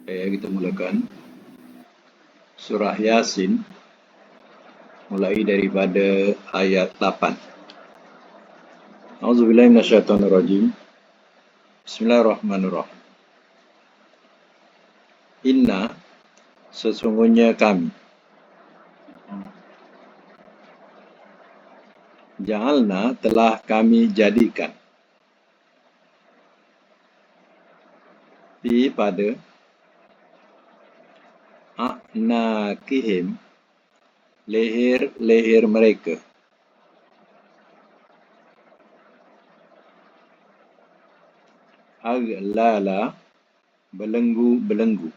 Kita mulakan surah Yasin mulai daripada ayat 8. A'udzubillahi minasyaitonirrajim. Bismillahirrahmanirrahim. Inna, sesungguhnya kami, ja'alna, telah kami jadikan, fi pada, a'naqihim, leher-leher mereka, aghlala, belenggu-belenggu,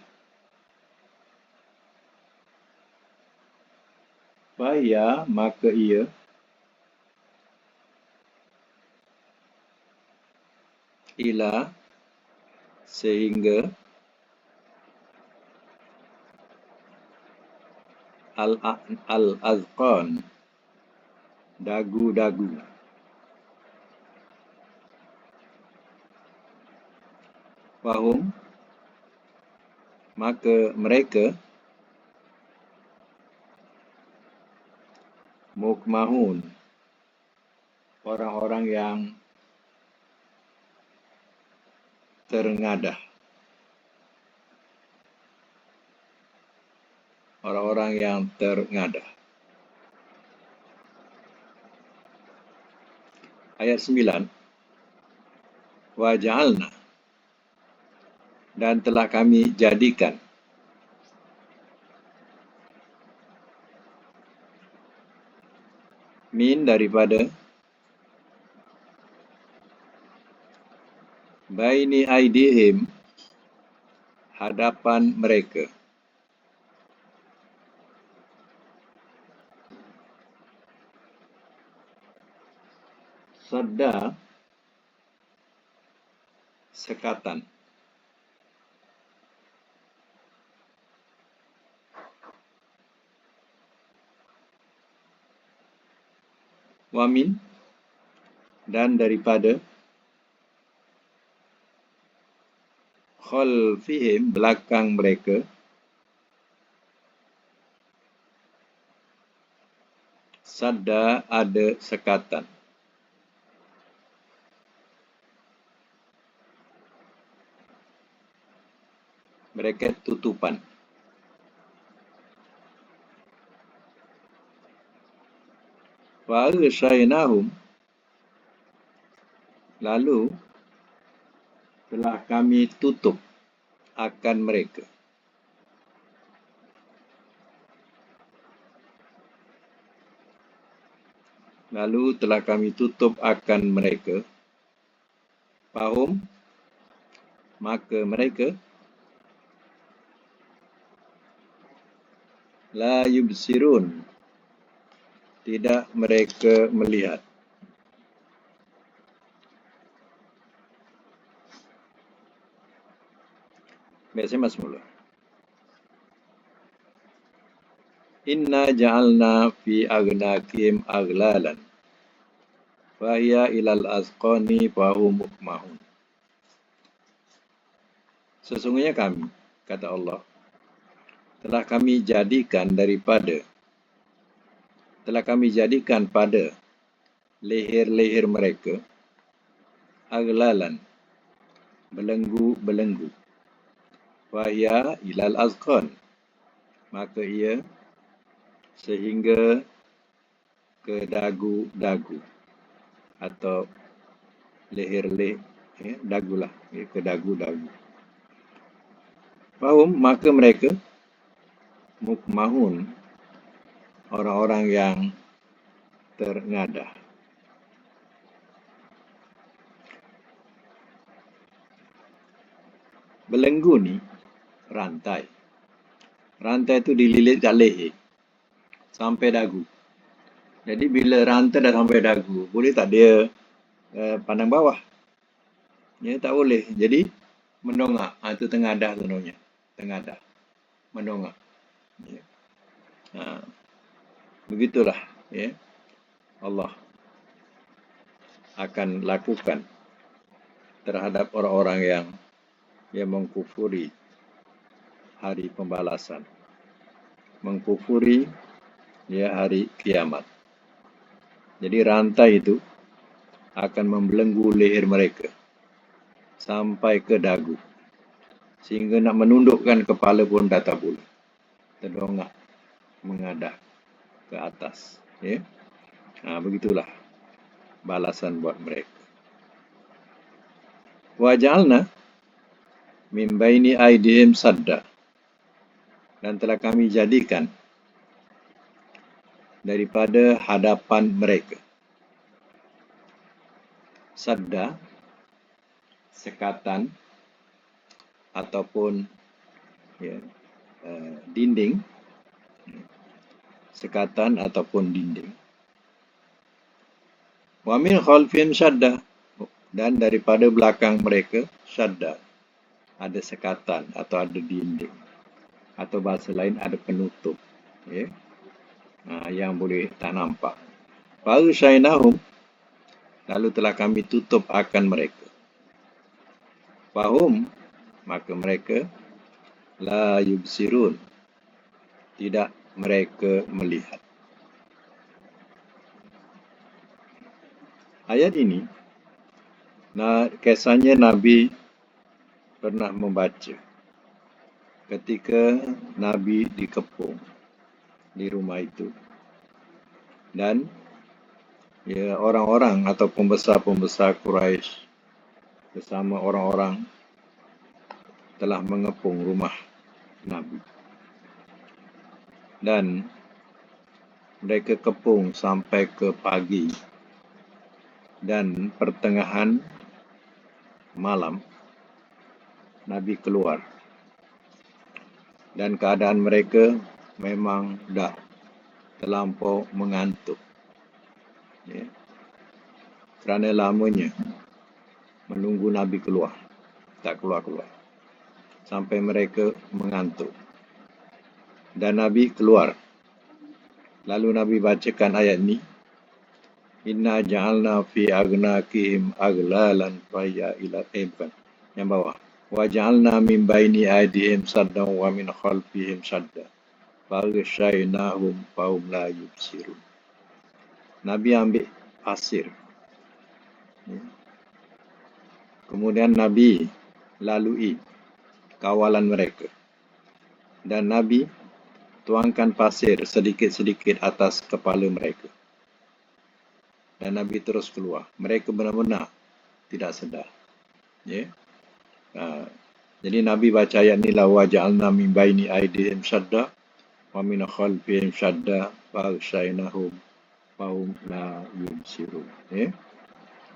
fahya, maka ia, ila, sehingga, al-azqan, dagu-dagu, fahum, maka mereka, mukmahun, orang-orang yang terengadah, orang-orang yang terengadah. Ayat 9. Wa ja'alna, dan telah kami jadikan, min, daripada, baini aidihim, hadapan mereka, sadda, sekatan, wamin, dan daripada, khalfihim, belakang mereka, sadda, ada sekatan. Mereka tutupan. Wa aghshaynahum, lalu telah kami tutup akan mereka. Lalu telah kami tutup akan mereka. Fahum, maka mereka, la yubsirun, tidak mereka melihat. Biasanya mas mula. Inna ja'alna fi aghnaqihim aghlalan, fahya ilal azqani fahum mukmahun. Sesungguhnya kami, kata Allah, telah kami jadikan pada leher-leher mereka, aghlalan, belenggu-belenggu, fahya ilal azqan, maka ia sehingga ke dagu-dagu, atau leher-leher, dagulah, ke dagu-dagu. Fahum, maka mereka, mukmahun, orang-orang yang terengadah. Belenggu ni rantai. Rantai tu dililit kat leher sampai dagu. Jadi bila rantai dah sampai dagu, boleh tak dia pandang bawah? Ya, tak boleh. Jadi mendongak. Itu tengadah sebenarnya. Tengadah. Mendongak. Ya. Begitulah, ya, Allah akan lakukan terhadap orang-orang yang mengkufuri hari pembalasan. Mengkufuri hari kiamat. Jadi rantai itu akan membelenggu leher mereka sampai ke dagu. Sehingga nak menundukkan kepala pun dah tak boleh. Terdongak mengadah ke atas. Ya? Begitulah balasan buat mereka. Waj'alna min baini aidihim sadda. Dan telah kami jadikan daripada hadapan mereka sadda, sekatan ataupun dinding, sekatan ataupun dinding. Wa min khalfihim sadda, dan daripada belakang mereka sadda, ada sekatan atau ada dinding, atau bahasa lain ada penutup, yang boleh tak nampak. Fa'ushainahum, lalu telah kami tutup akan mereka. Fahum, maka mereka la yubsirun, tidak mereka melihat. Ayat ini, kisahnya Nabi pernah membaca ketika Nabi dikepung di rumah itu. Dan orang-orang atau pembesar-pembesar Quraisy bersama orang-orang telah mengepung rumah Nabi. Dan mereka kepung sampai ke pagi. Dan pertengahan malam, Nabi keluar. Dan keadaan mereka memang dah terlampau mengantuk. Kerana lamanya menunggu Nabi keluar. Tak keluar-keluar. Sampai mereka mengantuk. Dan Nabi keluar. Lalu Nabi bacakan ayat ni. Inna ja'alna fi agnakihim aglalan faya ila bukan. Yang bawah. Wa ja'alna min baini aidihim saddan wa min khalfihim sadda. Faghshaynahum fahum la yubsirun. Nabi ambil pasir. Kemudian Nabi lalui kawalan mereka. Dan Nabi tuangkan pasir sedikit-sedikit atas kepala mereka. Dan Nabi terus keluar. Mereka benar-benar tidak sedar. Jadi Nabi baca ayat ni, la waja'alna min baini aidihim sadda wa min khalfihim sadda faghshaynahum fahum la yubsirun.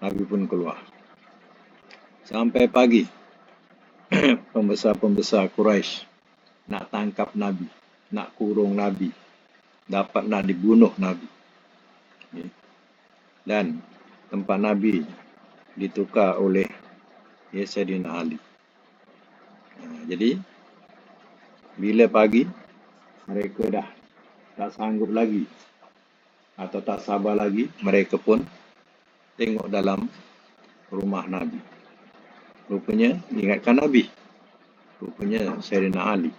Nabi pun keluar. Sampai pagi, pembesar-pembesar Quraisy nak tangkap Nabi, nak kurung Nabi, nak dibunuh Nabi. Dan tempat Nabi ditukar oleh Sayyidina Ali. Jadi, bila pagi, mereka dah tak sanggup lagi atau tak sabar lagi, mereka pun tengok dalam rumah Nabi. Rupanya ingatkan Nabi. Rupanya Sayyidina Ali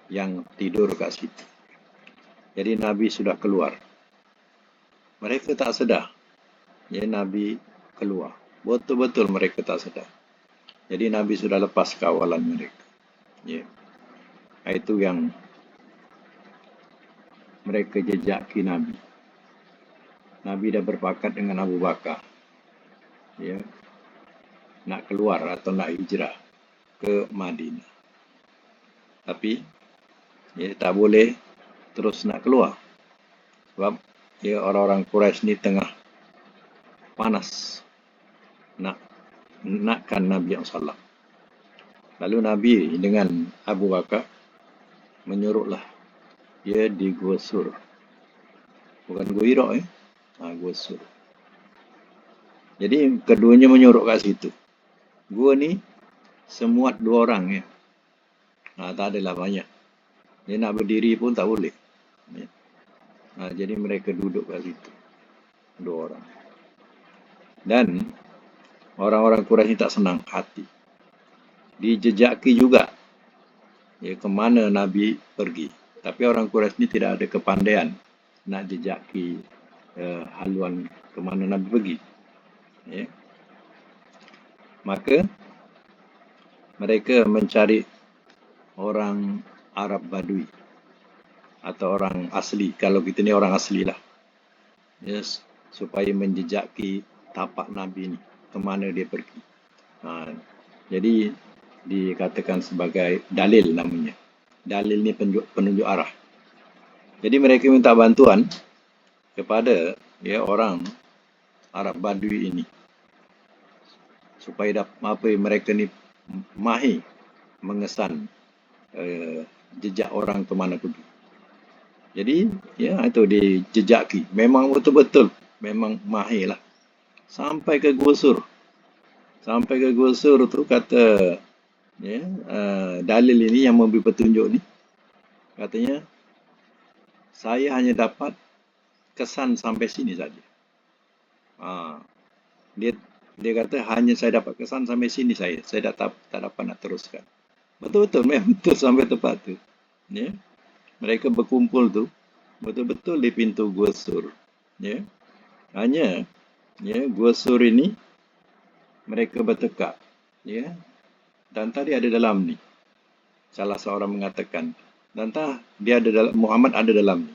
yang tidur kat situ. Jadi Nabi sudah keluar. Mereka tak sedar. Nabi keluar. Betul-betul mereka tak sedar. Jadi Nabi sudah lepas kawalan mereka. Itu yang mereka jejaki Nabi. Nabi dah berpakat dengan Abu Bakar. Nak keluar atau nak hijrah ke Madinah. Tapi tak boleh terus nak keluar. Sebab orang-orang Quraisy ni tengah panas nakkan Nabi SAW. Lalu Nabi dengan Abu Bakar menyuruhlah dia di Gua Sur. Bukan Gua Hira, Gua Sur. Jadi keduanya menyuruh kat situ. Gua ni semuat 2 orang. Tak adalah banyak. Dia nak berdiri pun tak boleh. Jadi mereka duduk kat situ. 2 orang. Dan orang-orang Quraisy tak senang hati. Dijejaki juga ya, ke mana Nabi pergi. Tapi orang Quraisy ini tidak ada kepandaian nak jejaki haluan ke mana Nabi pergi. Ya. Maka mereka mencari orang Arab Badui atau orang asli. Kalau kita ni orang asli lah. Yes, supaya menjejaki tapak Nabi ni, ke mana dia pergi. Jadi dikatakan sebagai dalil namanya. Dalil ni penunjuk arah. Jadi mereka minta bantuan kepada orang Arab Badui ini supaya mereka ni mahir mengesan jejak orang ke mana pergi. Jadi itu dijejaki. Memang betul-betul memang mahir lah. Sampai ke Gua Sur. Sampai ke Gua Sur tu kata dalil ini yang memberi petunjuk ni, katanya saya hanya dapat kesan sampai sini saja. Dia kata hanya saya dapat kesan sampai sini saya tak dapat nak teruskan. Betul-betul memang betul sampai tempat tu. Ya. Mereka berkumpul tu betul-betul di pintu Gua Sur. Ya. Hanya Gua Sur ini mereka bertekak. Ya. Dan tadi ada dalam ni. Salah seorang mengatakan, dan dia ada dalam, Muhammad ada dalam ni.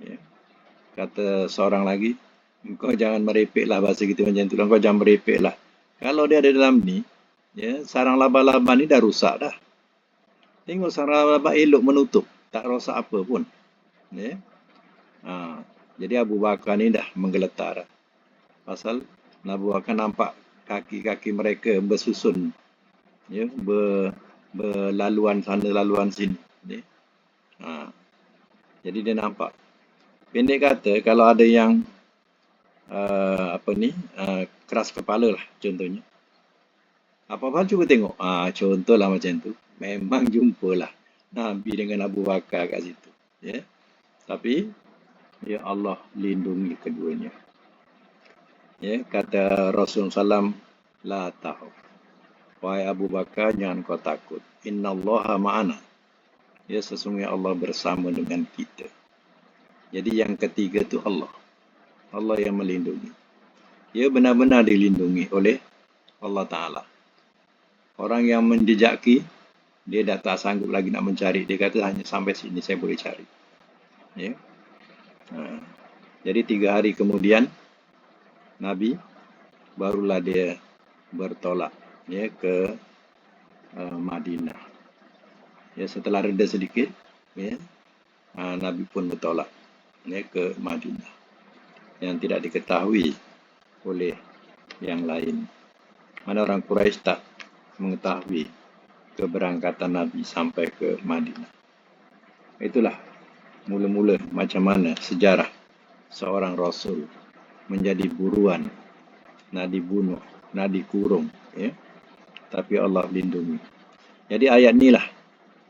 Ya. Kata seorang lagi, engkau jangan merepek lah bahasa kita macam tu. Engkau jangan merepek lah. Kalau dia ada dalam ni, sarang laba-laba ni dah rusak dah. Tengok sarang laba elok menutup. Tak rosak apa pun. Ya. Jadi Abu Bakar ni dah menggeletar dah. Pasal Abu Bakar nampak kaki-kaki mereka bersusun. Ya, berlaluan sana, laluan sini. Ya. Jadi dia nampak. Pendek kata, kalau ada yang keras kepala lah contohnya. Apa-apa cuba tengok. Contohlah macam tu. Memang jumpalah Nabi dengan Abu Bakar kat situ. Ya. Tapi ya Allah lindungi keduanya. Ya, kata Rasulullah SAW, la tahu. Wahai Abu Bakar, jangan kau takut. Innallaha ma'ana. Ya, sesungguhnya Allah bersama dengan kita. Jadi yang ketiga tu Allah. Allah yang melindungi. Dia benar-benar dilindungi oleh Allah Ta'ala. Orang yang menjejaki, dia dah tak sanggup lagi nak mencari. Dia kata hanya sampai sini saya boleh cari. Ya. Jadi 3 hari kemudian, Nabi barulah dia bertolak ke Madinah. Ya, setelah reda sedikit, Nabi pun bertolak ke Madinah. Yang tidak diketahui oleh yang lain. Mana orang Quraisy tak mengetahui keberangkatan Nabi sampai ke Madinah. Itulah mula-mula macam mana sejarah seorang Rasul menjadi buruan, nak dibunuh, nak dikurung. Ya. Tapi Allah lindungi. Jadi ayat inilah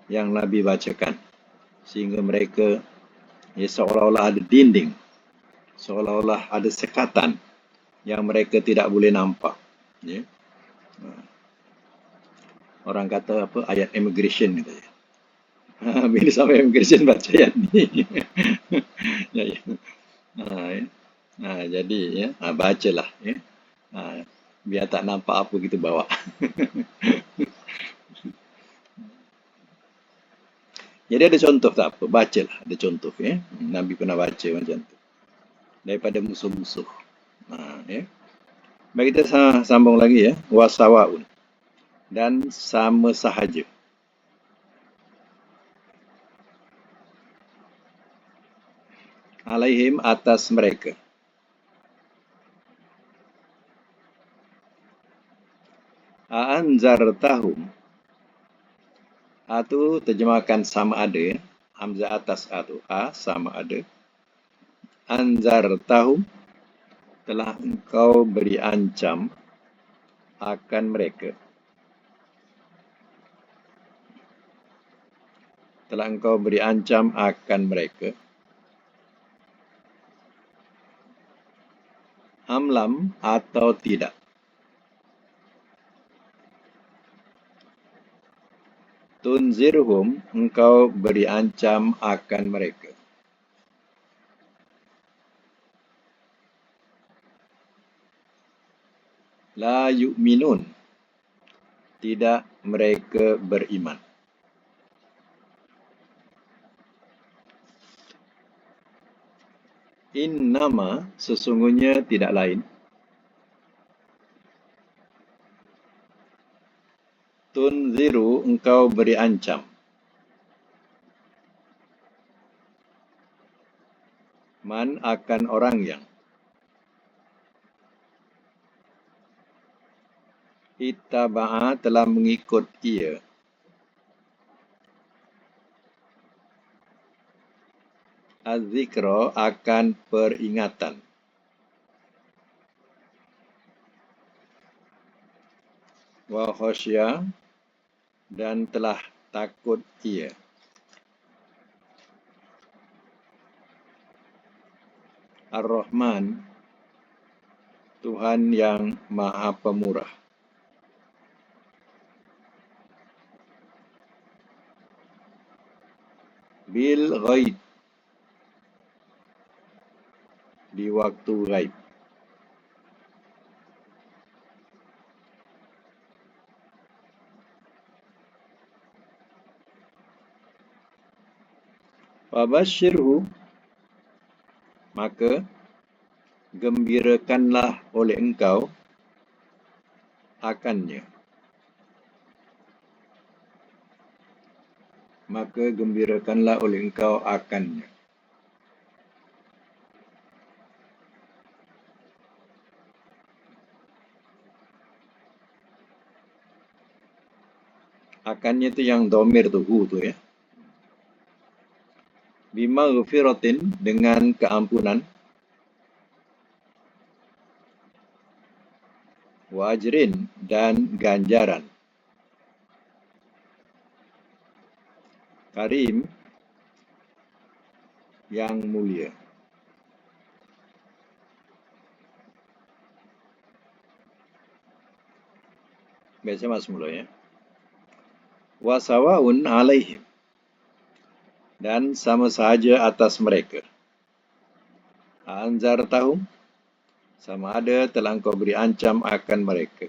yang Nabi bacakan. Sehingga mereka seolah-olah ada dinding. Seolah-olah ada sekatan yang mereka tidak boleh nampak. Ya. Orang kata apa, ayat immigration gitu ya. Bila sampai immigration baca ayat ni. Jadi bacalah. Ya. Biar tak nampak apa kita bawa. Jadi ada contoh tak apa, bacalah ada contoh. Ya. Nabi pernah baca macam tu. Daripada musuh-musuh. Ya. Baik, kita sambung lagi ya. Wasawaun. Dan sama sahaja. Alaihim atas mereka. Anzartahum. Itu terjemahkan sama ada. Hamzah atas atau sama ada. Anzartahum. Telah engkau beri ancam akan mereka. Telah engkau beri ancam akan mereka. Amlam atau tidak. Tunzirhum, engkau beri ancam akan mereka. La yu'minun, tidak mereka beriman. Innama, sesungguhnya tidak lain. Tunziru, engkau beri ancam. Man, akan orang yang ittaba'a, telah mengikut ia. Az-zikra, akan peringatan. Wa khasya, dan telah takut ia. Ar-Rahman, Tuhan yang Maha Pemurah. Bil ghaib, di waktu ghaib. Fabashirhu, maka gembirakanlah oleh engkau akannya. Maka gembirakanlah oleh engkau akannya. Akannya itu yang domir tu, hu tu ya. Bima ghufiratin, dengan keampunan. Wa ajrin, dan ganjaran. Karim, yang mulia. Biasa mas mula ya. Wa sawaun alaihim, dan sama sahaja atas mereka. Anzartahum, sama ada telah engkau beri ancam akan mereka.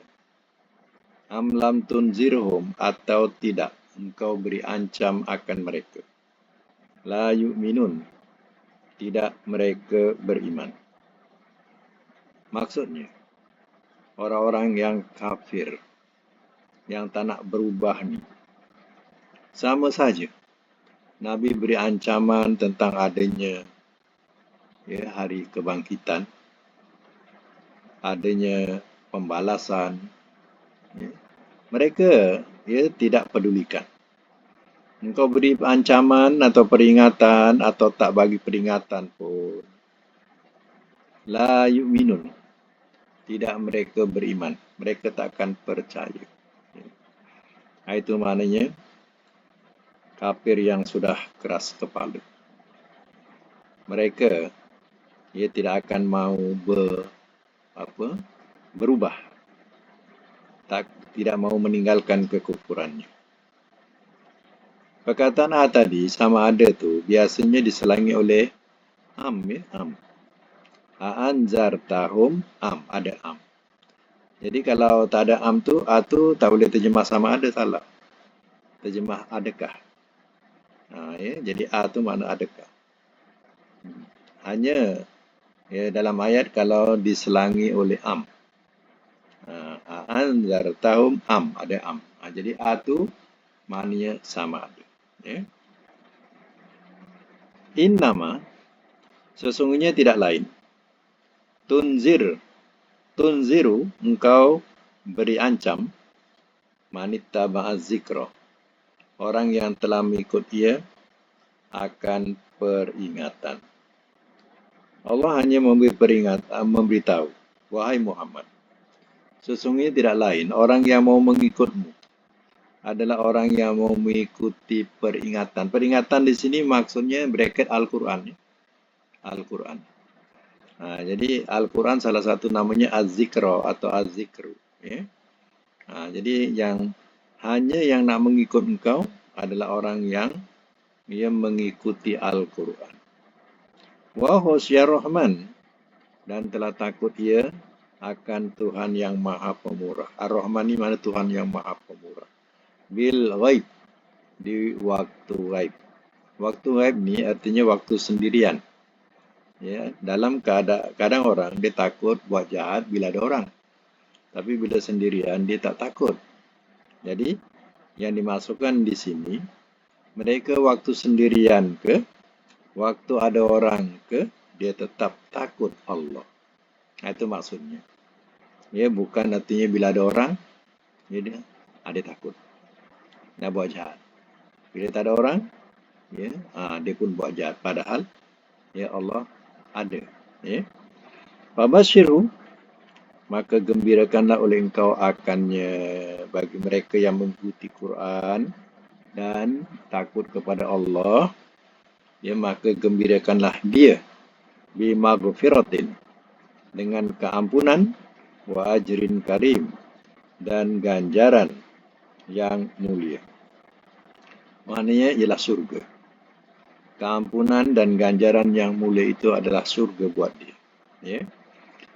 Am lam tunzirhum, atau tidak engkau beri ancam akan mereka. La yu'minun, tidak mereka beriman. Maksudnya, orang-orang yang kafir, yang tak nak berubah ni, sama saja. Nabi beri ancaman tentang adanya hari kebangkitan, adanya pembalasan. Mereka tidak pedulikan. Engkau beri ancaman atau peringatan atau tak bagi peringatan pun. La yu'minun, tidak mereka beriman. Mereka takkan percaya. Itu maknanya kafir yang sudah keras kepala. Mereka tidak akan mau berubah. Tidak mau meninggalkan kekufurannya. Perkataan A tadi sama ada tu biasanya diselangi oleh am ya, am. Anzartahum, am, ada am. Jadi kalau tak ada am tu, A tu tak boleh terjemah sama ada, salah. Terjemah adakah. Jadi A tu makna adakah. Hanya dalam ayat kalau diselangi oleh am. Anzartahum, am, ada am. Jadi A tu maknanya sama ada. Innama, sesungguhnya tidak lain. Tunziru, engkau beri ancam. Manittaba'a zikra, orang yang telah mengikut ia akan peringatan. Allah hanya memberitahu, wahai Muhammad, sesungguhnya tidak lain, orang yang mau mengikutmu adalah orang yang mau mengikuti peringatan. Peringatan di sini maksudnya bracket Al-Quran. Al-Quran. Jadi Al-Quran salah satu namanya Az-Zikra atau Az-Zikru. Jadi hanya yang nak mengikut engkau adalah orang yang ia mengikuti Al-Quran. Wa khasyar Rahman, dan telah takut ia akan Tuhan yang Maha Pemurah. Ar-Rahman ini mana Tuhan yang Maha Pemurah. Bil ghaib, di waktu ghaib. Waktu ghaib ni artinya waktu sendirian. Ya, dalam kadang orang dia takut buat jahat bila ada orang. Tapi bila sendirian dia tak takut. Jadi yang dimasukkan di sini, mereka waktu sendirian ke, waktu ada orang ke, dia tetap takut Allah. Itu maksudnya. Ya, bukan artinya bila ada orang, dia ada takut. Dia buat jahat. Bila tak ada orang, ya, dia pun buat jahat. Padahal, ya Allah ada. Ya. Fabasyiru, maka gembirakanlah oleh engkau akannya bagi mereka yang mengikuti Quran dan takut kepada Allah, ya, maka gembirakanlah dia bimaghfiratin, dengan keampunan, wa ajrin karim, dan ganjaran yang mulia. Maknanya ialah surga. Keampunan dan ganjaran yang mulia itu adalah surga buat dia. Ya.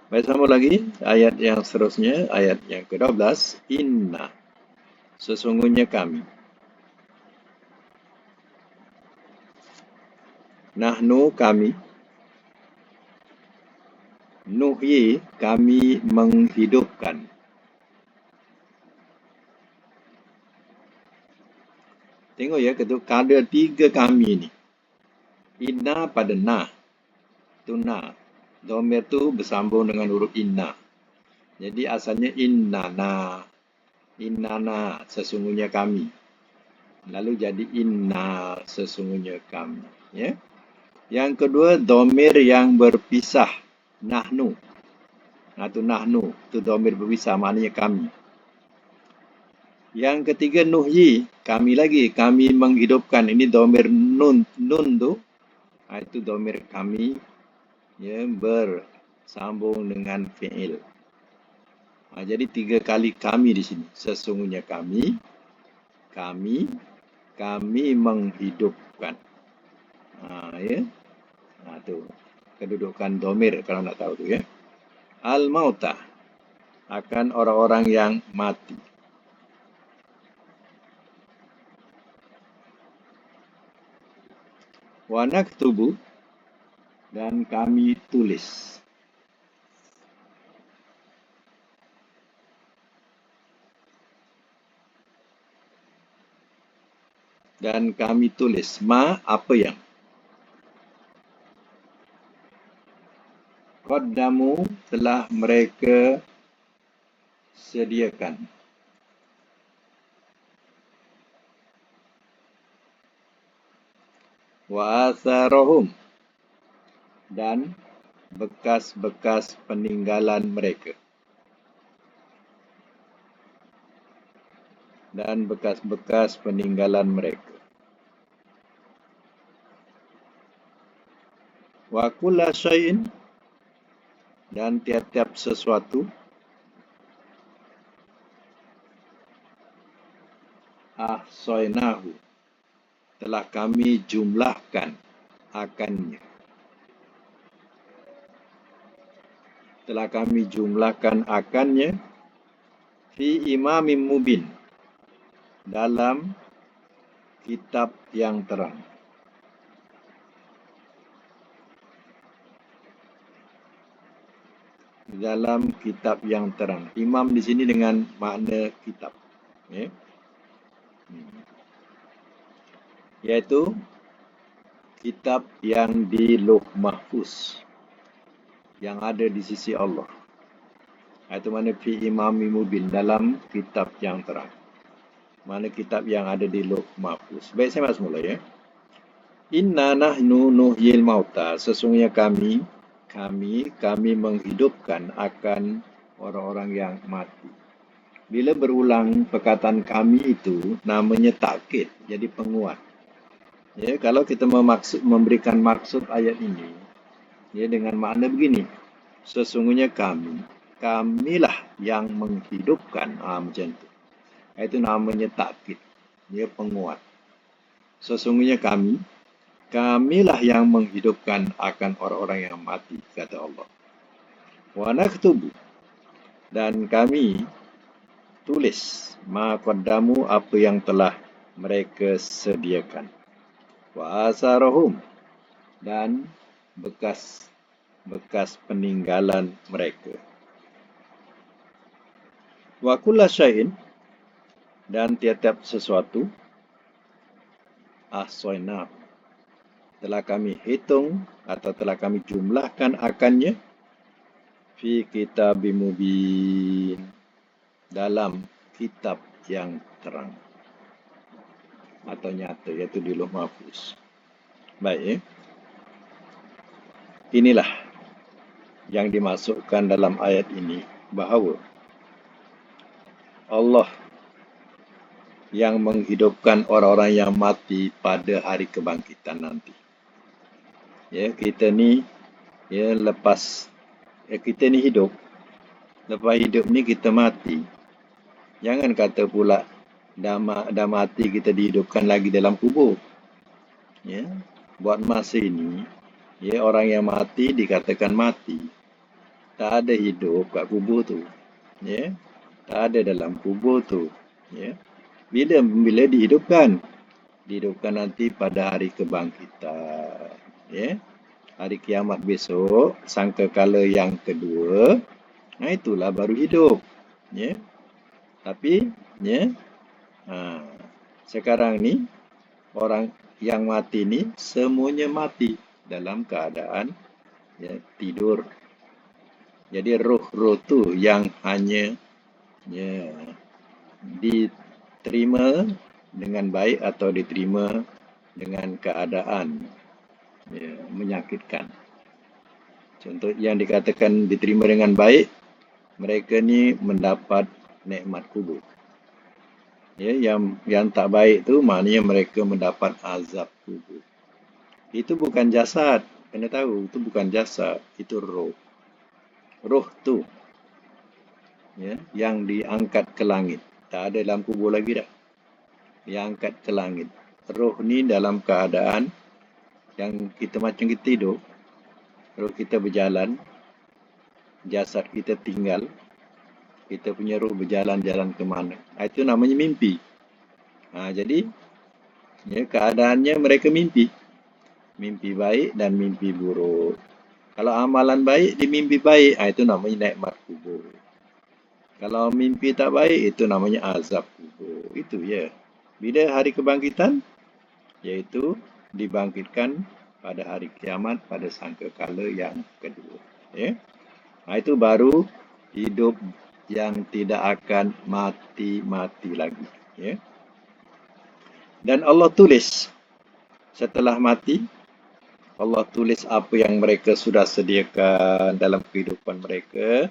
Baik, sambung lagi ayat yang seterusnya, ayat yang ke-12. Inna, sesungguhnya kami. Nahnu, kami. Nuhyi, kami menghidupkan. Tengok ya, ada tiga kami ni. Inna pada na. Itu na. Dhamir tu bersambung dengan huruf inna. Jadi asalnya innana. Innana, sesungguhnya kami. Lalu jadi inna, sesungguhnya kami. Ya. Yang kedua, dhamir yang berpisah. Nahnu. Itu nahnu. Itu dhamir berpisah, maknanya kami. Yang ketiga, nuhyi. Kami lagi. Kami menghidupkan. Ini dhamir nun. Nun tu. Itu dhamir kami. Ya, bersambung dengan fi'il. Jadi tiga kali kami di sini. Sesungguhnya kami menghidupkan. Ya. Tu kedudukan dhamir kalau nak tahu tu ya. Al-mauta, akan orang-orang yang mati. Wa naktubu, dan kami tulis. Dan kami tulis ma, apa yang qaddamu, telah mereka sediakan. Wa atharahum, dan bekas-bekas peninggalan mereka. Dan bekas-bekas peninggalan mereka. Wa kulla syai'in, dan tiap-tiap sesuatu, ahsainahu, telah kami jumlahkan akannya. Telah kami jumlahkan akannya fi imamin mubin, dalam kitab yang terang. Dalam kitab yang terang. Imam di sini dengan makna kitab. Ya. Iaitu kitab yang di Lauh Mahfuz, yang ada di sisi Allah. Itu mana fi imami mubin, dalam kitab yang terang. Mana kitab yang ada di Lauh Mahfuz. Baik, saya masuk mula ya. Inna nahnu nuhyil mauta, sesungguhnya kami menghidupkan akan orang-orang yang mati. Bila berulang perkataan kami itu, namanya takkid, jadi penguat. Ya, kalau kita memberikan maksud ayat ini, ya, dengan makna begini, sesungguhnya kamilah yang menghidupkan, macam itu. Itu namanya takkid, dia penguat. Sesungguhnya kamilah yang menghidupkan akan orang-orang yang mati, kata Allah. Wa naktubu, dan kami tulis ma qaddamu, apa yang telah mereka sediakan. Wa asarahum, dan bekas peninggalan mereka. Wa kulla syai'in, dan tiap-tiap sesuatu ahsayna, telah kami hitung atau telah kami jumlahkan akannya fi kitabim mubin, dalam kitab yang terang atau nyata, iaitu di Lauh Mahfuz. Baik, inilah yang dimasukkan dalam ayat ini, bahawa Allah yang menghidupkan orang-orang yang mati pada hari kebangkitan nanti. Ya, kita ni kita ni hidup, lepas hidup ni kita mati. Jangan kata pula dah mati kita dihidupkan lagi dalam kubur. Ya, buat masa ini, ya, orang yang mati dikatakan mati. Tak ada hidup kat kubur tu. Ya, tak ada dalam kubur tu. Ya. Bila dihidupkan nanti pada hari kebangkitan. Ya. Hari kiamat besok, sangkakala yang kedua, itulah baru hidup. Ya. Tapi, ya, sekarang ni orang yang mati ni semuanya mati dalam keadaan, ya, tidur. Jadi roh-roh tu yang hanya, ya, diterima dengan baik atau diterima dengan keadaan, ya, menyakitkan. Contoh yang dikatakan diterima dengan baik, mereka ni mendapat nikmat kubur. Ya, yang tak baik tu maknanya mereka mendapat azab kubur. Itu bukan jasad, kena tahu, itu bukan jasad, itu roh. Roh tu, ya, yang diangkat ke langit. Tak ada dalam kubur lagi dah. Diangkat ke langit. Roh ni dalam keadaan yang kita macam kita tidur, roh kita berjalan, jasad kita tinggal, kita punya roh berjalan-jalan ke mana. Itu namanya mimpi. Jadi, ya, keadaannya mereka mimpi. Mimpi baik dan mimpi buruk. Kalau amalan baik di mimpi baik, itu namanya nikmat kubur. Kalau mimpi tak baik, itu namanya azab kubur. Itu ya. Bila hari kebangkitan, iaitu dibangkitkan pada hari kiamat, pada sangkakala yang kedua. Ya. Itu baru hidup yang tidak akan mati-mati lagi. Ya. Dan Allah tulis setelah mati, Allah tulis apa yang mereka sudah sediakan dalam kehidupan mereka.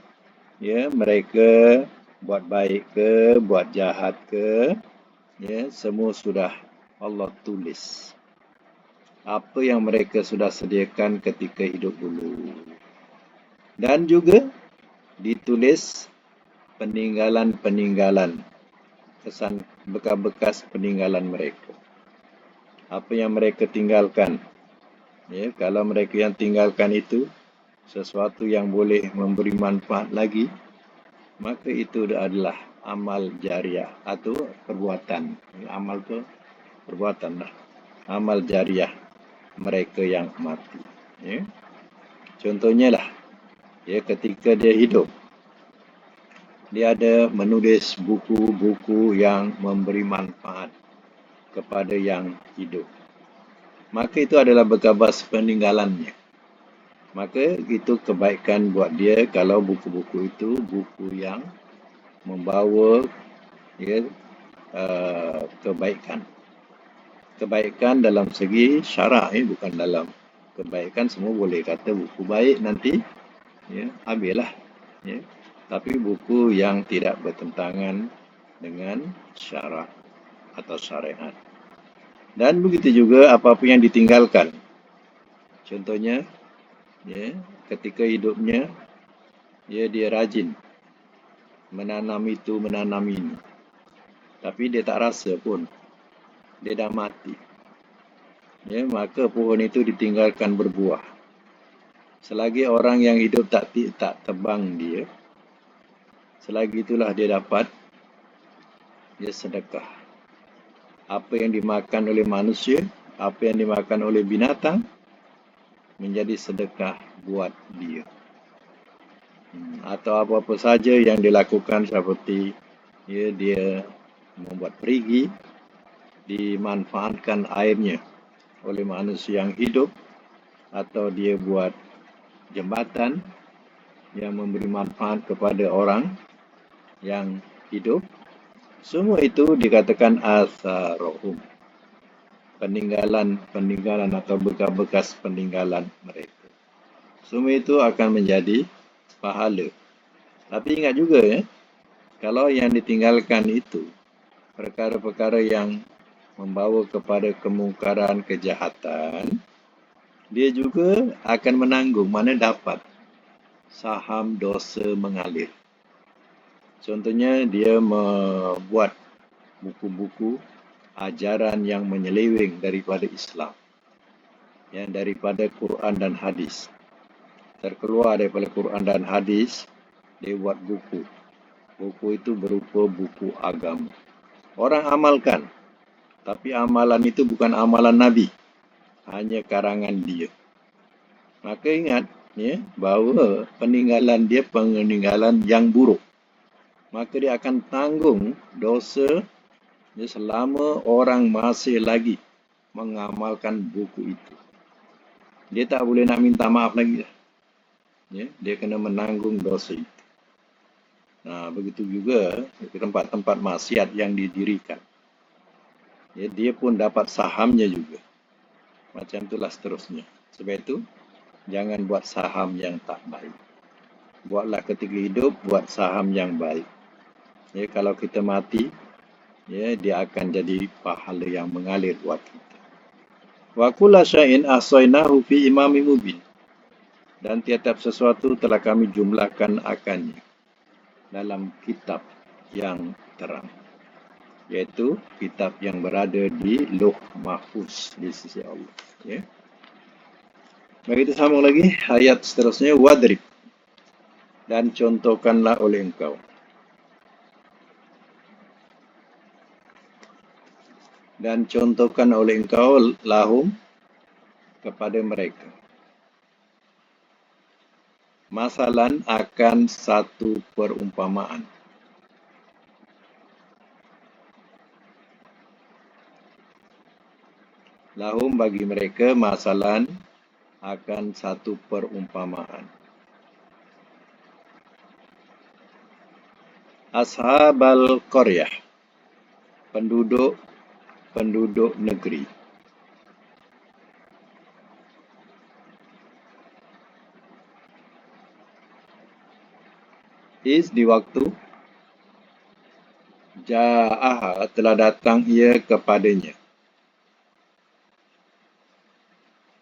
Ya, mereka buat baik ke, buat jahat ke, ya, semua sudah Allah tulis. Apa yang mereka sudah sediakan ketika hidup dulu. Dan juga ditulis peninggalan-peninggalan, kesan bekas-bekas peninggalan mereka. Apa yang mereka tinggalkan. Ya, kalau mereka yang tinggalkan itu sesuatu yang boleh memberi manfaat lagi, maka itu adalah amal jariah atau perbuatan. Amal tu perbuatan lah. Amal jariah mereka yang mati. Ya. Contohnya lah, ya, ketika dia hidup, dia ada menulis buku-buku yang memberi manfaat kepada yang hidup. Maka itu adalah bekas peninggalannya. Maka itu kebaikan buat dia kalau buku-buku itu buku yang membawa, ya, kebaikan. Kebaikan dalam segi syarak, bukan dalam kebaikan semua boleh kata buku baik nanti, ya, ambillah. Ya. Tapi buku yang tidak bertentangan dengan syarak atau syariat. Dan begitu juga apa-apa yang ditinggalkan. Contohnya, ya, ketika hidupnya, ya, dia rajin menanam itu, menanam ini. Tapi dia tak rasa pun. Dia dah mati. ya, maka pohon itu ditinggalkan berbuah. Selagi orang yang hidup tak tebang dia, selagi itulah dia dapat dia sedekah. Apa yang dimakan oleh manusia, apa yang dimakan oleh binatang, menjadi sedekah buat dia. Atau apa-apa saja yang dilakukan seperti ya, dia membuat perigi, dimanfaatkan airnya oleh manusia yang hidup, atau dia buat jembatan yang memberi manfaat kepada orang yang hidup, semua itu dikatakan atharohum, peninggalan atau bekas-bekas peninggalan mereka. Semua itu akan menjadi pahala. Tapi ingat juga ya, kalau yang ditinggalkan itu perkara-perkara yang membawa kepada kemungkaran, kejahatan, dia juga akan menanggung, mana dapat saham dosa mengalir. Contohnya dia membuat buku-buku ajaran yang menyeleweng daripada Islam, yang daripada Quran dan hadis. Terkeluar daripada Quran dan hadis, dia buat buku. Buku itu berupa buku agama. Orang amalkan, tapi amalan itu bukan amalan Nabi, hanya karangan dia. Maka ingat ya, bahawa peninggalan dia peninggalan yang buruk. Maka dia akan tanggung dosa ya, selama orang masih lagi mengamalkan buku itu. Dia tak boleh nak minta maaf lagi. Ya, dia kena menanggung dosa itu. Nah, begitu juga tempat-tempat maksiat yang didirikan. Ya, dia pun dapat sahamnya juga. Macam itulah seterusnya. Sebab itu, jangan buat saham yang tak baik. Buatlah ketika hidup, buat saham yang baik. Ya, kalau kita mati, ya, dia akan jadi pahala yang mengalir buat kita. Wa kulla syai'in ahsaynahu fi imamin mubin. Dan tiap-tiap sesuatu telah kami jumlahkan akannya dalam kitab yang terang, iaitu kitab yang berada di Lauh Mahfuz di sisi Allah. Ya. Bagi kita sambung lagi ayat seterusnya, wadrib, dan contohkanlah oleh engkau. Dan contohkan oleh engkau lahum, kepada mereka, masalan akan satu perumpamaan. Lahum bagi mereka, masalan akan satu perumpamaan. Ashabal qaryah, penduduk negeri. Is di waktu ja'aha telah datang ia kepadanya.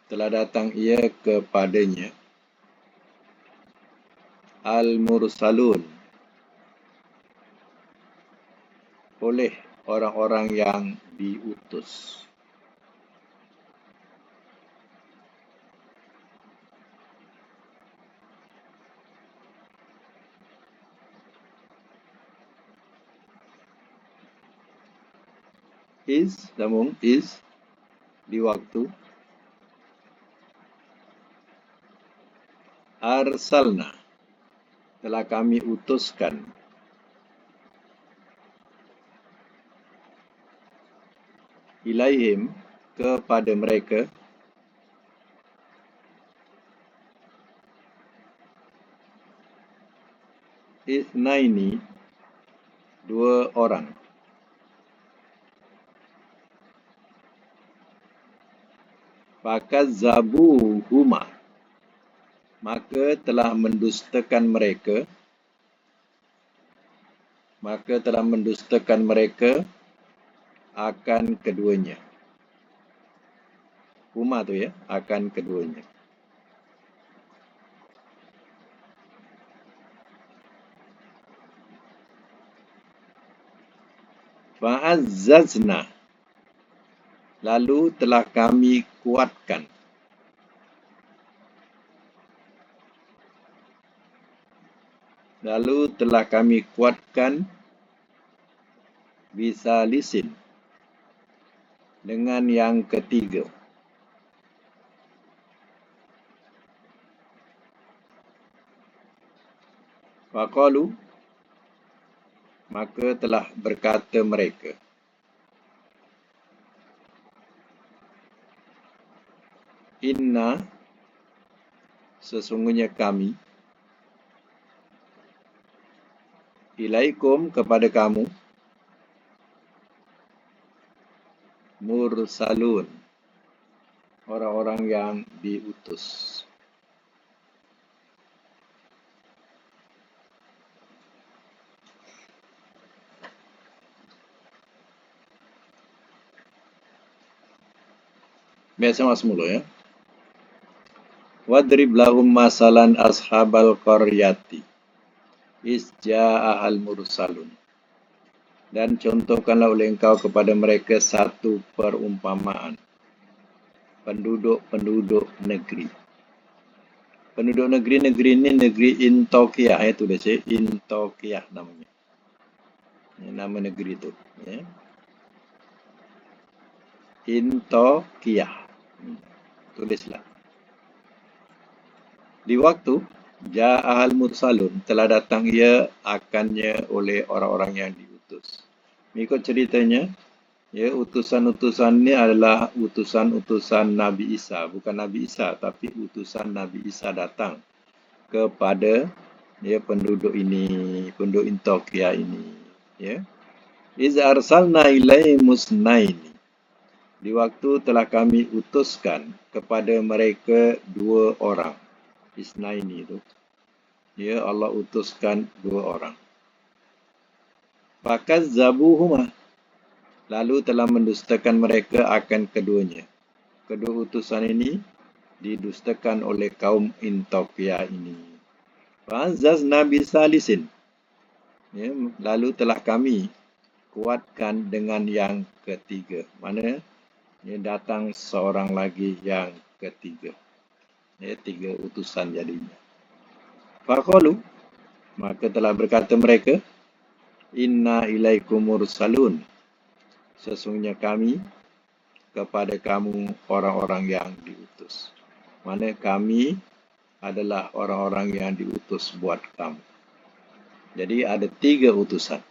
Telah datang ia kepadanya. Al-mursalun, oleh orang-orang yang diutus. Is, namun is di waktu arsalna telah kami utuskan ilaihim kepada mereka itsnaini, dua orang. Fakazzabuhuma, maka telah mendustakan mereka akan keduanya. Huma tu ya, akan keduanya. Fa'azzazna, Lalu telah kami kuatkan. Lalu telah kami kuatkan bisalisin dengan yang ketiga. Faqalu, maka telah berkata mereka, Inna, sesungguhnya kami, ilaikum, kepada kamu, mursalun, orang-orang yang diutus. Biasa mas mulu ya. Wadrib lahum masalan ashabal qaryati isja'ahal mursalun. Dan contohkanlah oleh engkau kepada mereka satu perumpamaan. Penduduk-penduduk negeri. Penduduk negeri-negeri ini negeri Intokiyah. Itu dia cik. Intokiyah namanya. Nama negeri itu. Ya. Intokiyah. Tulislah. Di waktu Ja'ahal mursalun, telah datang ia akannya oleh orang-orang yang diutus. Mengikut ceritanya, ya, utusan-utusan ini adalah utusan-utusan Nabi Isa. Bukan Nabi Isa, tapi utusan Nabi Isa datang kepada ya, penduduk ini, penduduk Intokiyah ini. Ya. Iz arsalna ilaihim musnaini. Di waktu telah kami utuskan kepada mereka 2 orang. Isnaini itu. Ya, Allah utuskan 2 orang. Fakazzabuhuma. Lalu telah mendustakan mereka akan keduanya. Kedua utusan ini didustakan oleh kaum Intokiyah ini. Fa'azzazna bisalisin. Ya, lalu telah kami kuatkan dengan yang ketiga. Mana ya, datang seorang lagi yang ketiga. Ya, 3 utusan jadinya. Faqalu, maka telah berkata mereka, Inna ilaikum mursalun. Sesungguhnya kami kepada kamu orang-orang yang diutus. Mana kami adalah orang-orang yang diutus buat kamu. Jadi ada 3 utusan.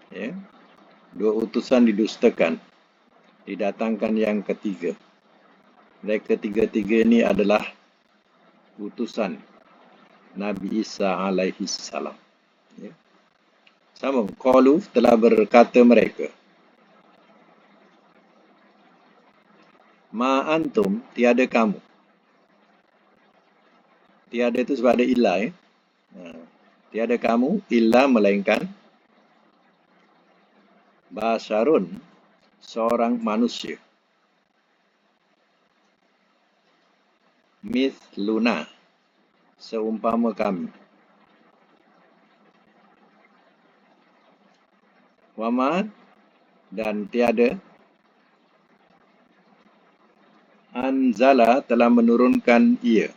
Ya. 2 utusan didustakan. Didatangkan yang ketiga. Mereka 3-3 ini adalah utusan Nabi Isa alaihi salam. Ya. Sama, qalu, telah berkata mereka, Ma antum, tiada kamu. Tiada itu sebab ada illa. Tiada kamu, illa melainkan basharun, seorang manusia. Mithluna, seumpama kami. Wama, dan tiada anzala, telah menurunkan ia.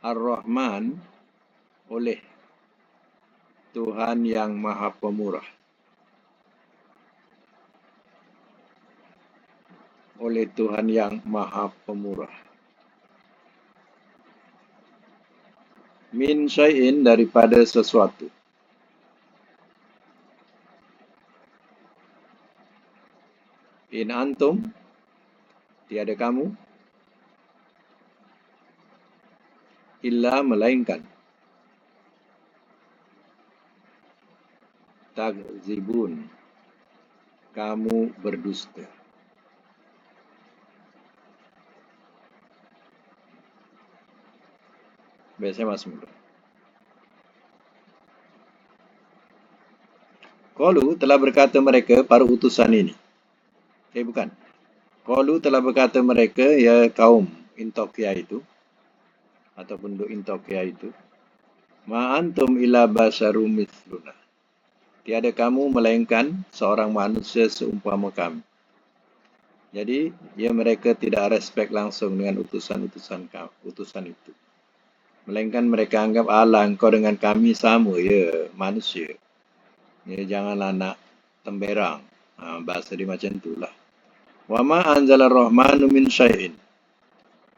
Ar-Rahman, oleh Tuhan yang Maha Pemurah. Oleh Tuhan yang Maha Pemurah. Min syai'in, daripada sesuatu. In antum, tiada kamu, illa melainkan. Takzibun, kamu berdusta. Biasanya mas mula. Qalu, telah berkata mereka, para utusan ini. Bukan. Qalu, telah berkata mereka, ya kaum Intokiyah itu, ataupun penduduk Intokiyah itu, Ma antum illa basyarum mithluna. tiada kamu melainkan seorang manusia seumpama kami. Jadi, mereka tidak respect langsung dengan utusan itu. Melainkan mereka anggap, Allah, engkau dengan kami sama, ya, manusia. Ya, janganlah nak temberang. Bahasa dia macam itulah. Wa ma anzalar rahmanu min syai'in.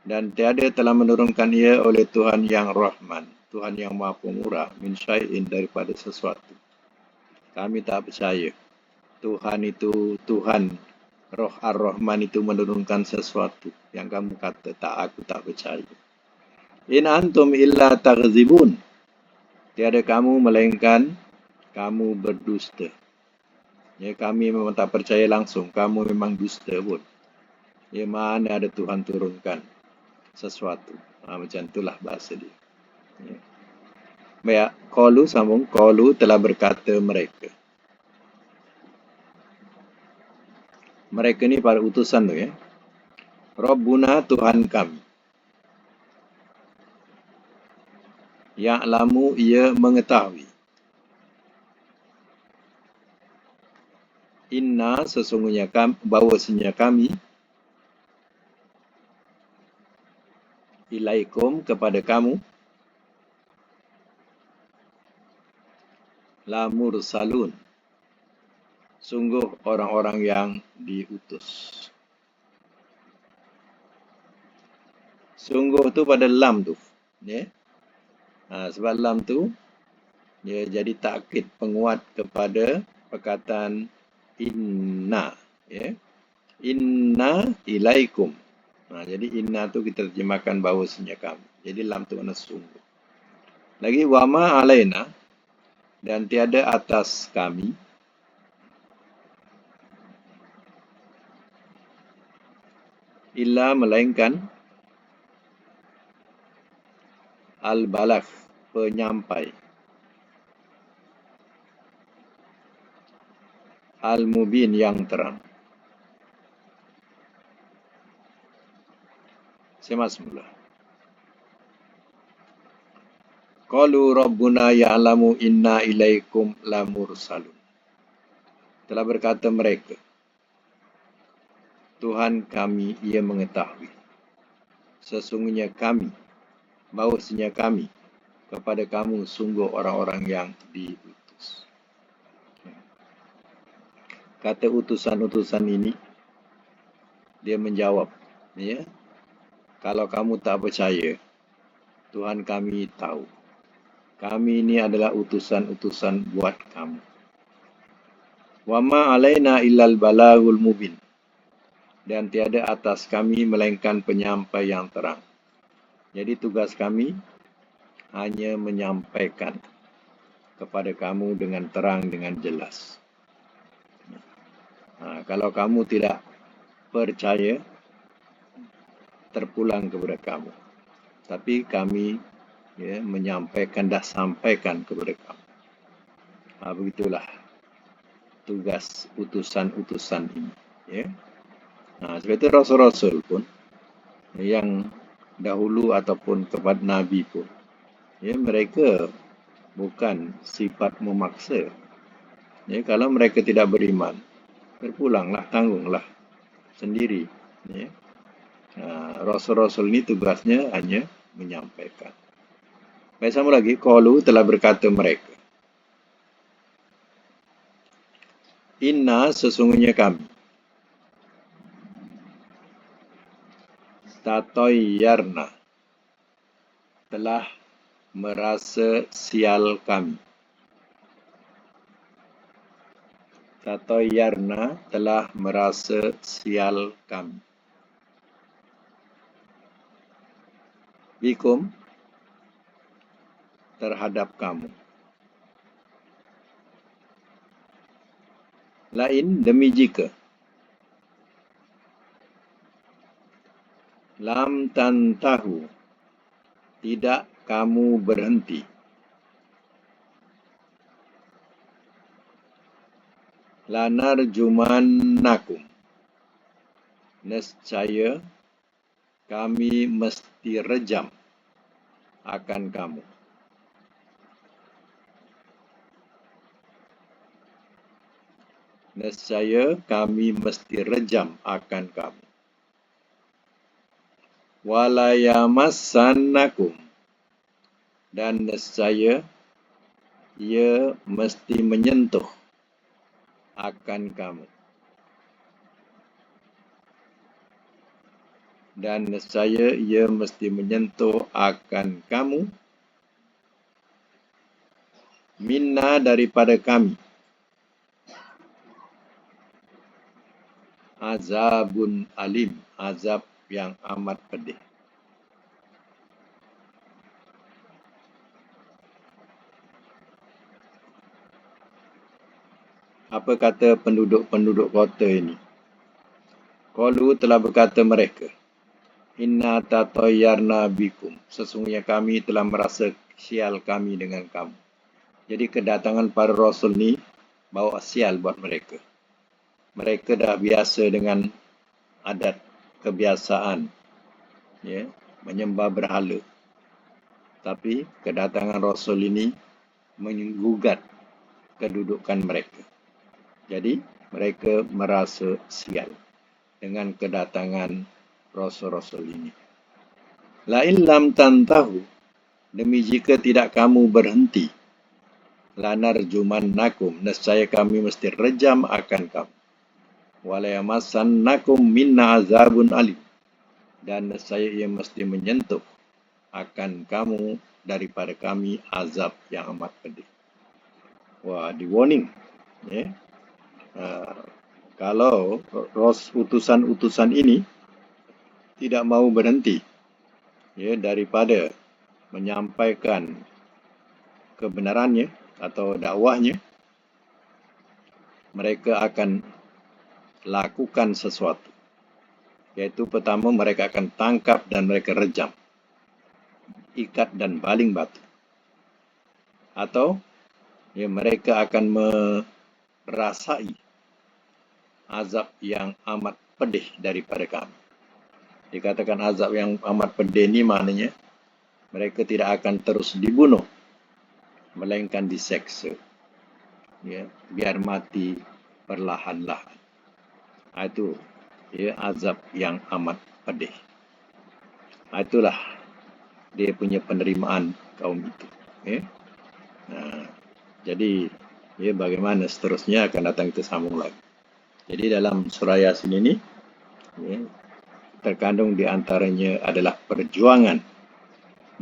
Dan tiada telah menurunkan ia oleh Tuhan yang Rahman, Tuhan yang Maha Pemurah, min syai'in, daripada sesuatu. Kami tak percaya Tuhan itu, Tuhan Roh Ar-Rahman itu menurunkan sesuatu. Yang kamu kata, aku tak percaya. In antum illa taghzibun. Tiada kamu melainkan kamu berdusta. Ya, kami memang tak percaya langsung. Kamu memang dusta pun. Ya, mana ada Tuhan turunkan sesuatu. Macam itulah bahasa dia. Ya. Baik, qalu sambung. Qalu telah berkata mereka. Mereka ni para utusan tu, ya. Rabbuna, Tuhan kami. Ya'lamu, ia mengetahui. Inna, sesungguhnya kami, bahawasanya kami, ilaikum, kepada kamu, la mursalun, sungguh orang-orang yang diutus. Sungguh tu pada lam tu, ya. Sebab lam tu dia jadi takkid, penguat kepada perkataan inna, ya. Inna ilaikum. Jadi inna tu kita terjemahkan bahawasanya kami. Jadi lam tu makna sungguh. Lagi wama alaina, dan tiada atas kami, illa melainkan al-balagh, penyampai, al-mubin, yang terang. Semak semula. Qalu rabbuna ya'lamu inna ilaikum lamursalun. Telah berkata mereka, Tuhan kami, ia mengetahui. Sesungguhnya kami, bahawasanya kami, kepada kamu sungguh orang-orang yang diutus. Kata utusan-utusan ini, dia menjawab, ya, kalau kamu tak percaya, Tuhan kami tahu. Kami ini adalah utusan-utusan buat kamu. Wa ma alaina illal balaghul mubin. Dan tiada atas kami melainkan penyampai yang terang. Jadi tugas kami hanya menyampaikan kepada kamu dengan terang, dengan jelas. Kalau kamu tidak percaya, terpulang kepada kamu. Tapi kami, ya, menyampaikan, dah sampaikan kepada kamu. Begitulah tugas utusan-utusan ini. Ya. Sebab itu Rasul-Rasul pun, yang dahulu ataupun kepada Nabi pun, ya, mereka bukan sifat memaksa. Ya, kalau mereka tidak beriman, berpulanglah, tanggunglah sendiri. Ya. Rasul-Rasul ini tugasnya hanya menyampaikan. Baik, sama lagi, qalu, telah berkata mereka, inna, sesungguhnya kami, tatoyyarna, telah merasa sial kami. Tatoyyarna, telah merasa sial kami. Bikum, terhadap kamu. Lain, demi jika. Lam tantahu, tidak kamu berhenti. Lanarjumannakum, nescaya kami mesti rejam akan kamu. Nescaya kami mesti rejam akan kamu. Walayamassannakum, dan nescaya ia mesti menyentuh akan kamu. Dan nescaya ia mesti menyentuh akan kamu. Minna, daripada kami. Azabun alim, azab yang amat pedih. Apa kata penduduk-penduduk kota ini? Qalu, telah berkata mereka, inna tatayyarna bikum, sesungguhnya kami telah merasa sial kami dengan kamu. Jadi kedatangan para rasul ni bawa sial buat mereka. Mereka dah biasa dengan adat kebiasaan, menyembah berhala. Tapi kedatangan rasul ini menggugat kedudukan mereka. Jadi mereka merasa sial dengan kedatangan rasul-rasul ini. Lain lam tantahu, demi jika tidak kamu berhenti, lanarjumannakum, nescaya kami mesti rejam akan kamu. Walayamassannakum minna azabun alim, dan nescaya ia mesti menyentuh akan kamu daripada kami azab yang amat pedih. Wah, di warning. Kalau utusan-utusan ini tidak mau berhenti daripada menyampaikan kebenarannya atau dakwahnya, mereka akan lakukan sesuatu. Iaitu pertama, mereka akan tangkap dan mereka rejam, ikat dan baling batu. Atau mereka akan merasai azab yang amat pedih daripada kami. Dikatakan azab yang amat pedih ini maknanya mereka tidak akan terus dibunuh, melainkan diseksa, biar mati perlahan-lahan. Itu azab yang amat pedih. Itulah dia punya penerimaan kaum itu. Jadi bagaimana seterusnya akan datang, kita sambung lagi. Jadi dalam surah Yasin ini terkandung di antaranya adalah perjuangan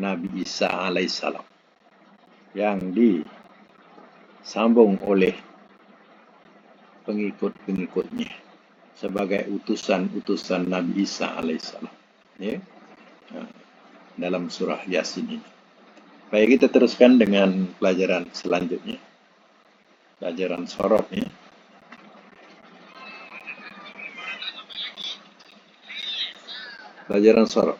Nabi Isa alaihissalam yang disambung oleh pengikut-pengikutnya sebagai utusan-utusan Nabi Isa alaihissalam dalam surah Yasin ini. Baik, kita teruskan dengan pelajaran selanjutnya. Pelajaran sorot Pelajaran sorot.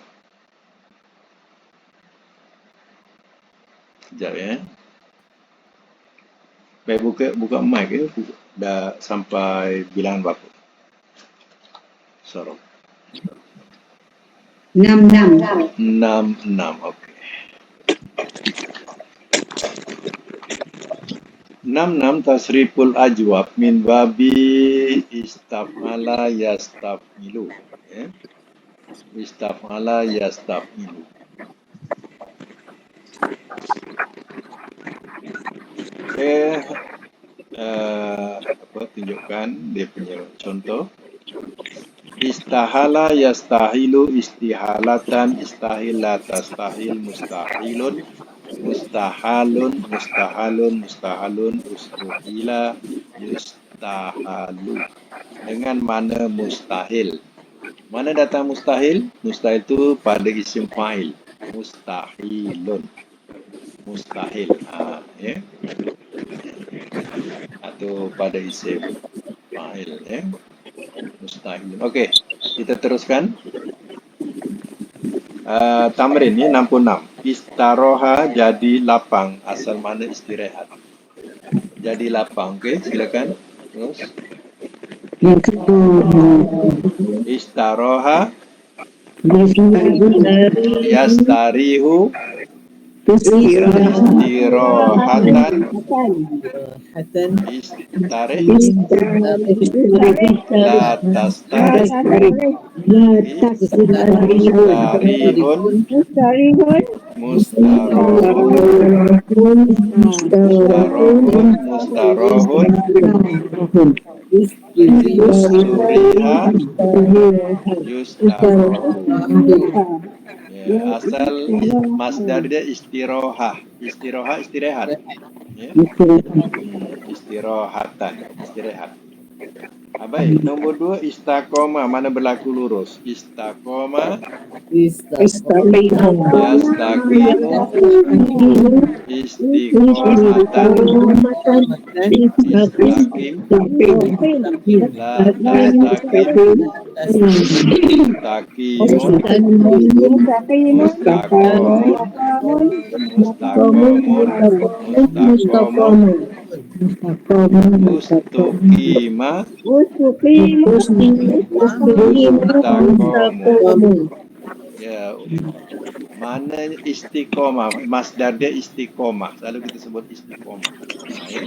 Sekejap Baik, buka mic dah sampai bilangan berapa? Sorot. 66. 66, okey. 66 tasriful ajwab min babi istaf'ala yastafilu. Istaf'ala yastafilu. Tunjukkan dia punya contoh. Istahala yastahilu istihalatan, istahila tastahil, mustahilun mustahalun, mustahalun, mustahalun, ustuhila yustahalu. Dengan mana mustahil. Mana datang mustahil? Mustahil itu pada isim fa'il. Mustahilun. Mustahil. Atau pada isim fa'il. Mustahil. Okey, kita teruskan. Tamrin 66. Istaroha, jadi lapang. Asal mana istirahat. Jadi lapang. Okey, silakan. Terus. Istaroha yastarihu Istirahatan. Istarih. La tastarih. Mustarihun. Mustarohun. Mustarohun. Mustarohun. Lagi Suriha. Yustarohu. Ya, asal masdar dia istirohah. Istirohah istirahat. Ya. Istirahatan. Istirahat. Baik, nombor 2 istaqoma, mana berlaku lurus. Istaqoma. Yastaqimu. Istiqomatan. Istaqim. La tastaqim. Mustaqimun. Mustaqamun. Mustaqamun. Mustaqamun. Mustaqima. Mustaqamun. Ya, mana istiqomah? Masdar dia istiqomah. Selalu kita sebut istiqomah. Ya.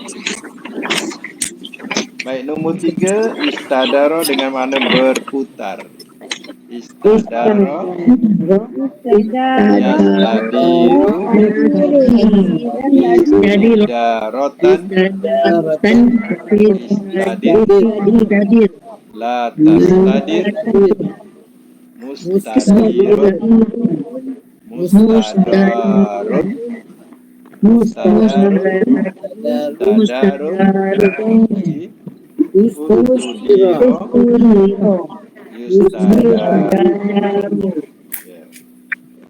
Baik, nombor 3 istadara dengan makna berputar. Istadara. Yastadiru. Istidaratan. Istadir. La tastadir. Mustadirun. Mustadarun. Mustadarun. Ustudio. Yustadaru.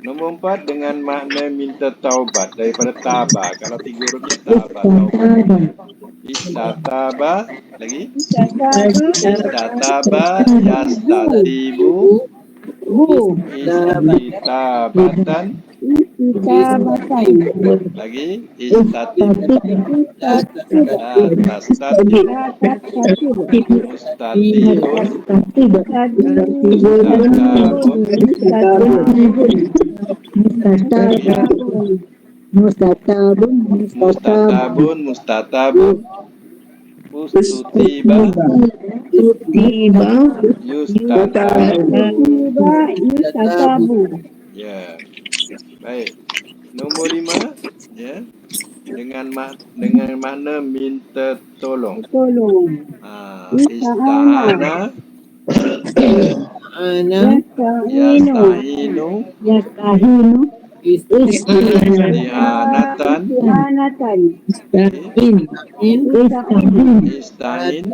Nombor 4 dengan makna minta taubat daripada taba. Kalau 3 hurufnya taba, taubat. Istataba. Lagi. Istataba. Yastatibu. Istitabatan. Lagi. Istatib. Tastatib. Mustatibun. Mustatabun. Mustatabun. Ustutiba. Yustatabu. Ya. Baik. Nombor 5 ya. Dengan makna minta tolong. Ista'ana. Yasta'inu. Isti'anatan. Ista'in.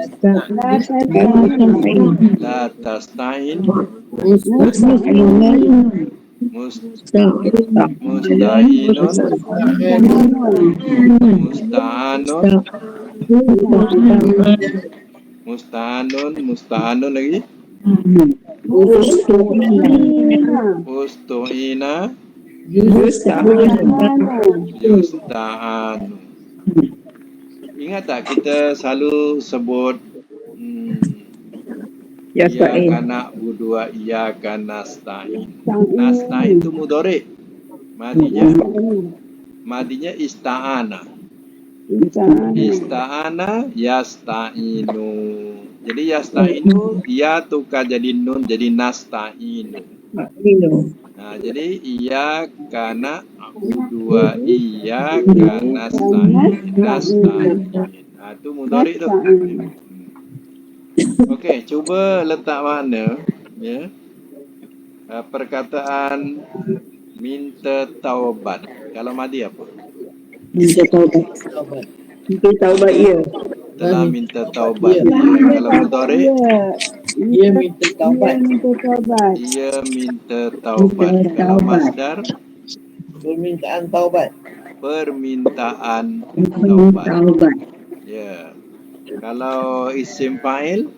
La tasta'in. Musta'inun. Musta'anun. Musta'anun. Musta'anun lagi. Ustu'ina. Yusta'anu. Ingat tak kita selalu sebut Iyaka na'budu wa iyaka nasta'in. Nasta'in itu mudhari. Madinya ista'ana. Ista'ana yasta'inu. Jadi yasta'inu ya tukar jadi nun jadi nasta'inu. Nah, jadi iyaka na'budu wa iyaka nasta'in. Nasta'in. Nah, itu mudhari tu. Okey, cuba letak makna ya. Perkataan minta taubat. Kalau madi apa? Minta taubat. Minta taubat ya. Telah minta taubat. Ya. Kalau mudhari Ia minta taubat. ia minta taubat. Kalau masdar Permintaan taubat. permintaan taubat. Ya. Kalau isim fa'il